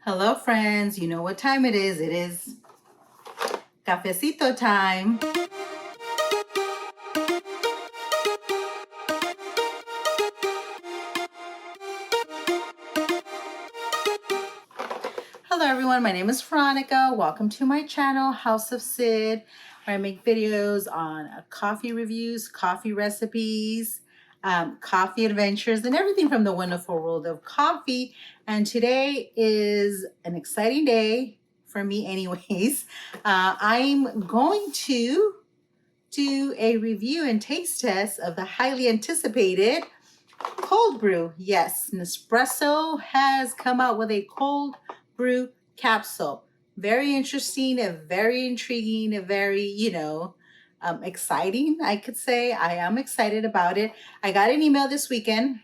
Hello, friends. You know what time it is. It is Cafecito time. Hello, everyone. My name is Veronica. Welcome to my channel, House of Sid, where I make videos on coffee reviews, coffee recipes, coffee adventures, and everything from the wonderful world of coffee. And today is an exciting day for me anyways. I'm going to do a review and taste test of the highly anticipated cold brew. Yes, Nespresso has come out with a cold brew capsule. Very interesting, very intriguing, very, exciting, I could say. I am excited about it. I got an email this weekend.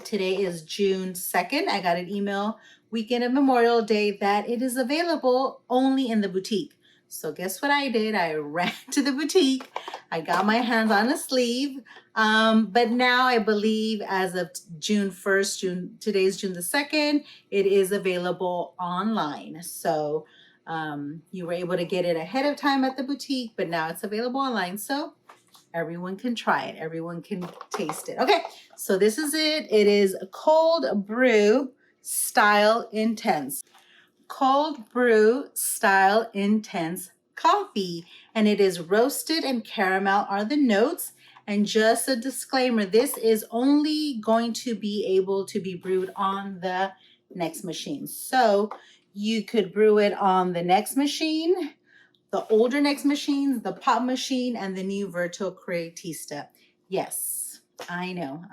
Today is June 2nd. I got an email weekend of Memorial Day that it is available only in the boutique. So guess what I did? I ran to the boutique. I got my hands on a sleeve. But now I believe as of June 1st, today's June the 2nd, it is available online. So you were able to get it ahead of time at the boutique, but now it's available online. So everyone can try it. Everyone can taste it. Okay, so this is it. It is cold brew style intense. Cold brew style intense coffee. And it is roasted and caramel are the notes. And just a disclaimer, this is only going to be able to be brewed on the next machine. So you could brew it on the next machine, the older next machines, the pop machine, and the new Verto Creatista. Yes, I know.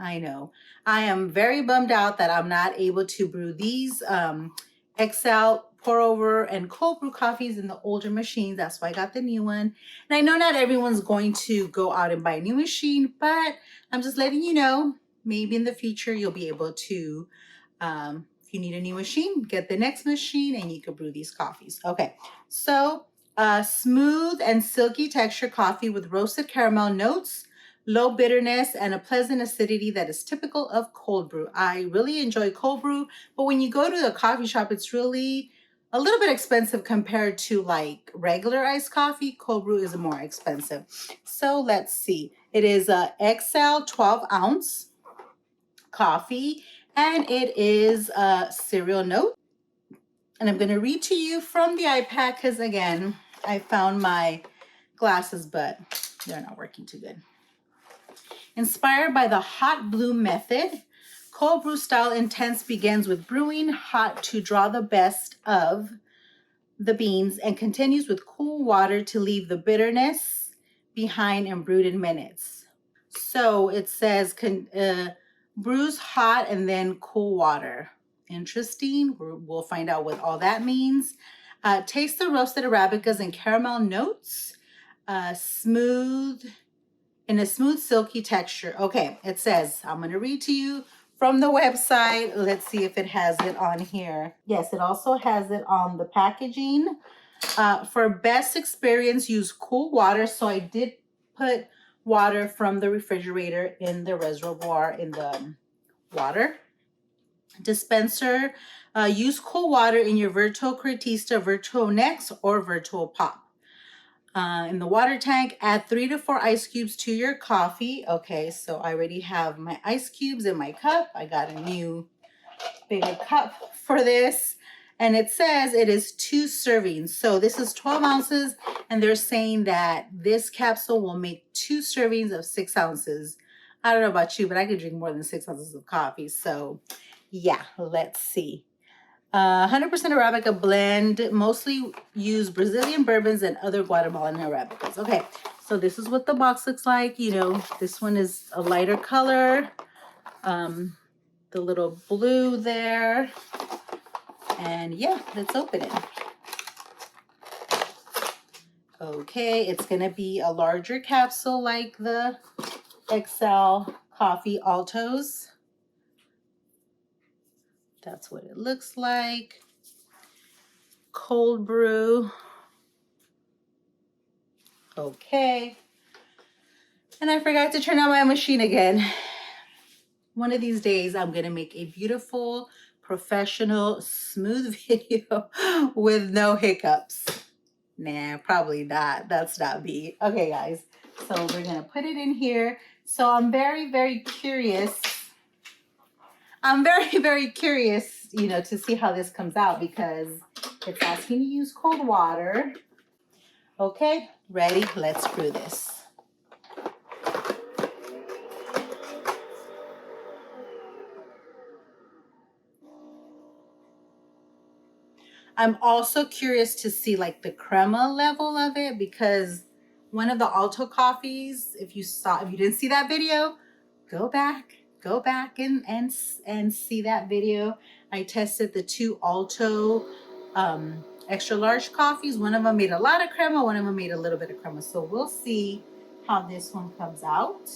I am very bummed out that I'm not able to brew these XL pour over and cold brew coffees in the older machines. That's why I got the new one. And I know not everyone's going to go out and buy a new machine, but I'm just letting you know, maybe in the future you'll be able to, if you need a new machine, get the next machine and you can brew these coffees. Okay, so smooth and silky texture coffee with roasted caramel notes, low bitterness, and a pleasant acidity that is typical of cold brew. I really enjoy cold brew, but when you go to a coffee shop, it's really a little bit expensive compared to like regular iced coffee. Cold brew is more expensive. So let's see. It is a XL 12 ounce coffee, and it is a cereal note. And I'm going to read to you from the iPad because, again, I found my glasses, but they're not working too good. Inspired by the hot brew method, cold brew style intense begins with brewing hot to draw the best of the beans and continues with cool water to leave the bitterness behind and brewed in minutes. So it says brews hot and then cool water. Interesting. We'll find out what all that means. Taste the roasted Arabicas and caramel notes. Smooth, in a smooth, silky texture. Okay, it says, I'm going to read to you from the website. Let's see if it has it on here. Yes, it also has it on the packaging. For best experience, use cool water. So I did put water from the refrigerator in the reservoir in the water dispenser. Use cool water in your Verto Creatista, Verto Next, or Verto Pop. In the water tank, add 3 to 4 ice cubes to your coffee. Okay, so I already have my ice cubes in my cup. I got a new bigger cup for this. And it says it is 2 servings. So this is 12 ounces. And they're saying that this capsule will make 2 servings of 6 ounces. I don't know about you, but I could drink more than 6 ounces of coffee. So yeah, let's see. 100% Arabica blend, mostly use Brazilian bourbons and other Guatemalan Arabicas. Okay, so this is what the box looks like. You know, this one is a lighter color. The little blue there. And yeah, let's open it. Okay, it's going to be a larger capsule like the XL Coffee Altos. That's what it looks like. Cold brew. Okay. And I forgot to turn on my machine again. One of these days, I'm going to make a beautiful professional, smooth video with no hiccups. Nah, probably not. That's not me. Okay, guys. So we're going to put it in here. So I'm very, very curious. I'm very, very curious, you know, to see how this comes out because it's asking to use cold water. Okay, ready? Let's brew this. I'm also curious to see like the crema level of it because one of the Alto coffees, if you didn't see that video, go back and see that video. I tested the two Alto extra large coffees. One of them made a lot of crema, one of them made a little bit of crema. So we'll see how this one comes out.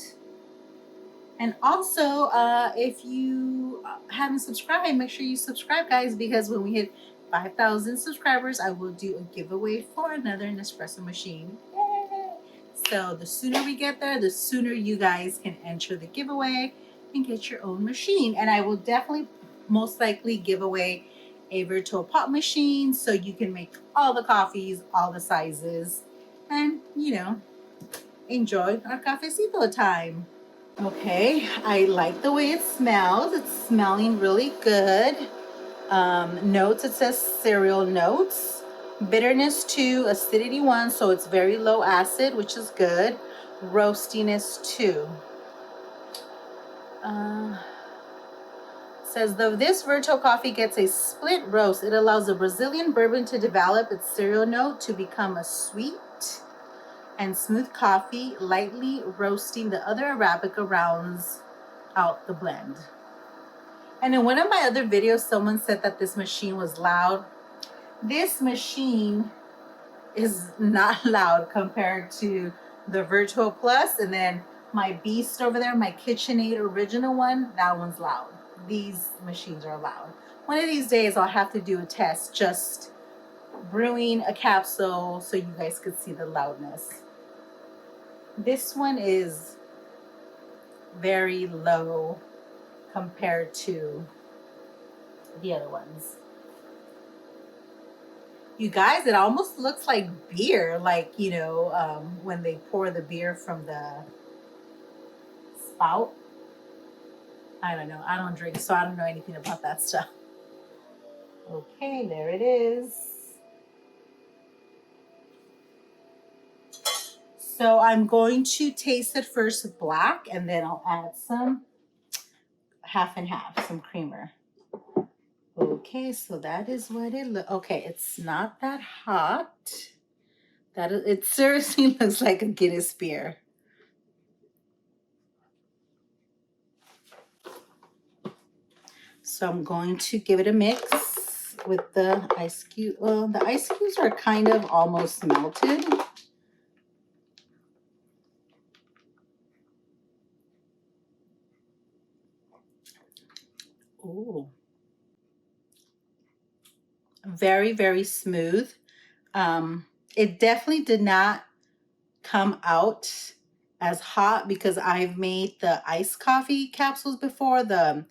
And also, if you haven't subscribed, make sure you subscribe, guys, because when we hit 5,000 subscribers, I will do a giveaway for another Nespresso machine. Yay! So the sooner we get there, the sooner you guys can enter the giveaway and get your own machine. And I will definitely, most likely, give away a virtual pop machine so you can make all the coffees, all the sizes, and, you know, enjoy our cafecito time. Okay, I like the way it smells. It's smelling really good. Notes, it says cereal notes. Bitterness 2, acidity 1, so it's very low acid, which is good. Roastiness 2. Says though this virtual coffee gets a split roast, it allows the Brazilian bourbon to develop its cereal note to become a sweet and smooth coffee, lightly roasting the other Arabica rounds out the blend. And in one of my other videos, someone said that this machine was loud. This machine is not loud compared to the Virtual Plus, and then my Beast over there, my KitchenAid original one, that one's loud. These machines are loud. One of these days I'll have to do a test just brewing a capsule so you guys could see the loudness. This one is very low compared to the other ones. You guys, it almost looks like beer, like, you know, when they pour the beer from the spout. I don't know. I don't drink, so I don't know anything about that stuff. Okay, there it is. So I'm going to taste it first black, and then I'll add some half and half, some creamer. Okay, so that is what it looks. Okay, it's not that hot. It seriously looks like a Guinness beer. So I'm going to give it a mix with the ice cube. Well, the ice cubes are kind of almost melted. Ooh. Very, very smooth. It definitely did not come out as hot because I've made the iced coffee capsules before, the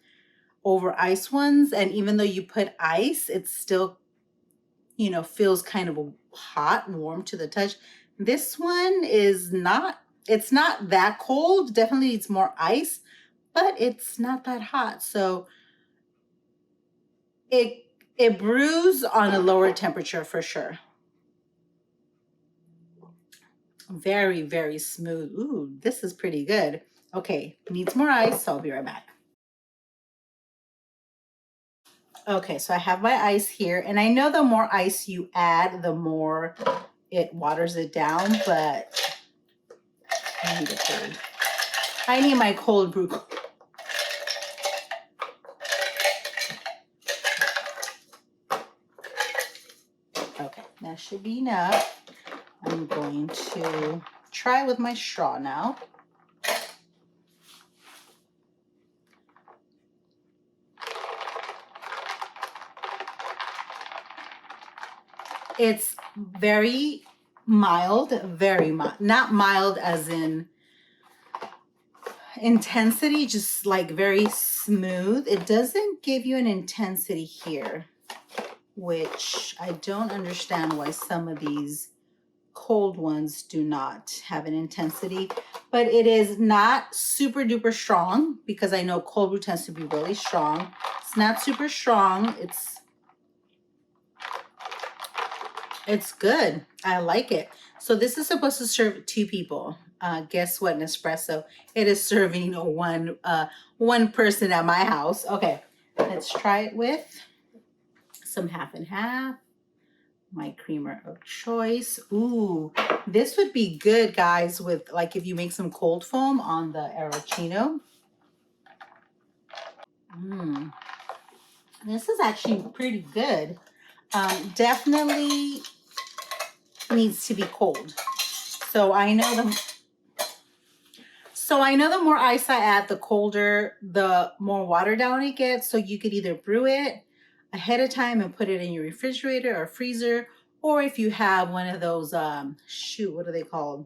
over ice ones, and even though you put ice, it still, you know, feels kind of hot and warm to the touch. This one is not, it's not that cold. Definitely it's more ice, but it's not that hot. So it brews on a lower temperature for sure. Very, very smooth. Ooh, this is pretty good. Okay, needs more ice, so I'll be right back. Okay, so I have my ice here, and I know the more ice you add, the more it waters it down, but I need it cold. I need my cold brew. Okay, that should be enough. I'm going to try with my straw now. It's very mild, not mild as in intensity, just like very smooth. It doesn't give you an intensity here, which I don't understand why some of these cold ones do not have an intensity, but it is not super duper strong because I know cold brew tends to be really strong. It's not super strong. It's good. I like it. So this is supposed to serve 2 people. Guess what, Nespresso? It is serving one person at my house. Okay, let's try it with some half and half. My creamer of choice. Ooh, this would be good, guys, with like if you make some cold foam on the Arancino. This is actually pretty good. Definitely needs to be cold. So I know the more ice I add, the colder, the more watered down it gets. So you could either brew it ahead of time and put it in your refrigerator or freezer, or if you have one of those, what are they called?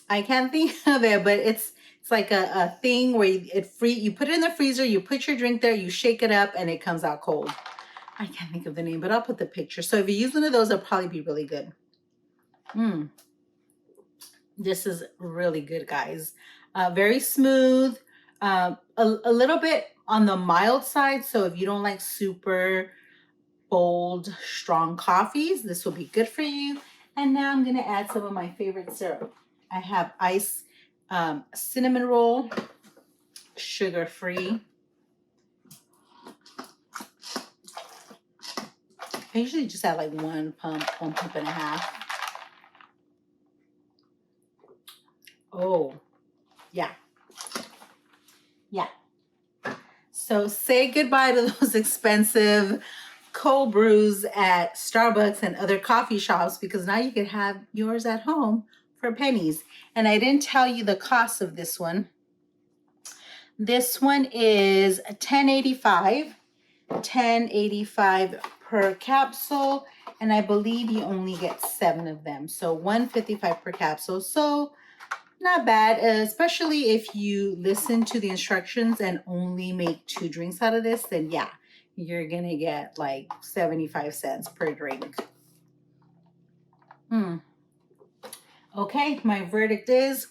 I can't think of it, but it's like a thing where you put it in the freezer, you put your drink there, you shake it up, and it comes out cold. I can't think of the name, but I'll put the picture. So if you use one of those, it'll probably be really good. This is really good, guys. Very smooth, a little bit on the mild side. So if you don't like super bold, strong coffees, this will be good for you. And now I'm gonna add some of my favorite syrup. I have ice cinnamon roll, sugar-free. I usually just add like one pump and a half. Oh, yeah. Yeah. So say goodbye to those expensive cold brews at Starbucks and other coffee shops, because now you can have yours at home for pennies. And I didn't tell you the cost of this one. This one is $10.85 per capsule, and I believe you only get 7 of them. So $1.55 per capsule. So not bad, especially if you listen to the instructions and only make 2 drinks out of this, then yeah, you're gonna get like 75 cents per drink. Okay, my verdict is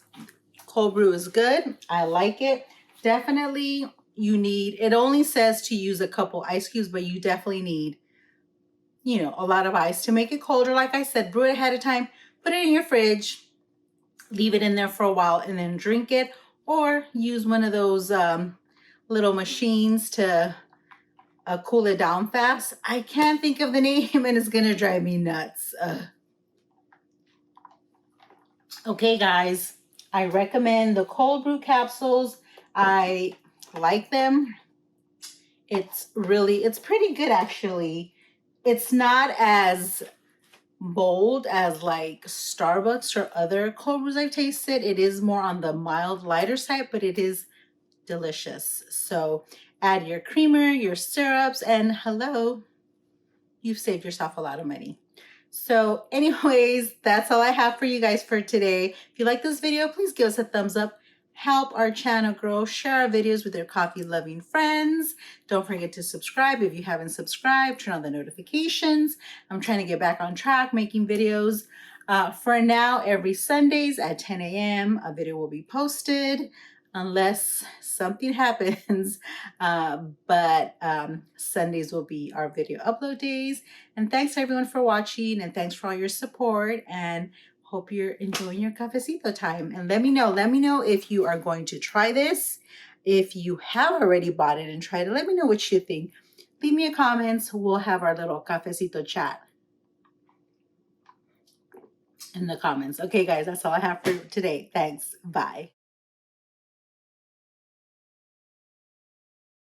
cold brew is good. I like it. Definitely it only says to use a couple ice cubes, but you definitely need, a lot of ice to make it colder. Like I said, brew it ahead of time, put it in your fridge, leave it in there for a while, and then drink it, or use one of those little machines to cool it down fast. I can't think of the name and it's gonna drive me nuts. Okay, guys, I recommend the cold brew capsules. I like them. It's pretty good, actually. It's not as bold as like Starbucks or other cold brews I've tasted. It is more on the mild, lighter side, but it is delicious. So add your creamer, your syrups, and hello, you've saved yourself a lot of money. So anyways, that's all I have for you guys for today. If you like this video, please give us a thumbs up. Help our channel grow. Share our videos with your coffee-loving friends. Don't forget to subscribe if you haven't subscribed. Turn on the notifications. I'm trying to get back on track making videos. For now, every Sundays at 10 a.m. a video will be posted unless something happens. But Sundays will be our video upload days. And thanks everyone for watching, and thanks for all your support, and hope you're enjoying your cafecito time. And let me know if you are going to try this. If you have already bought it and tried it, let me know what you think. Leave me a comment. We'll have our little cafecito chat in the comments. Okay, guys, that's all I have for today. Thanks. Bye.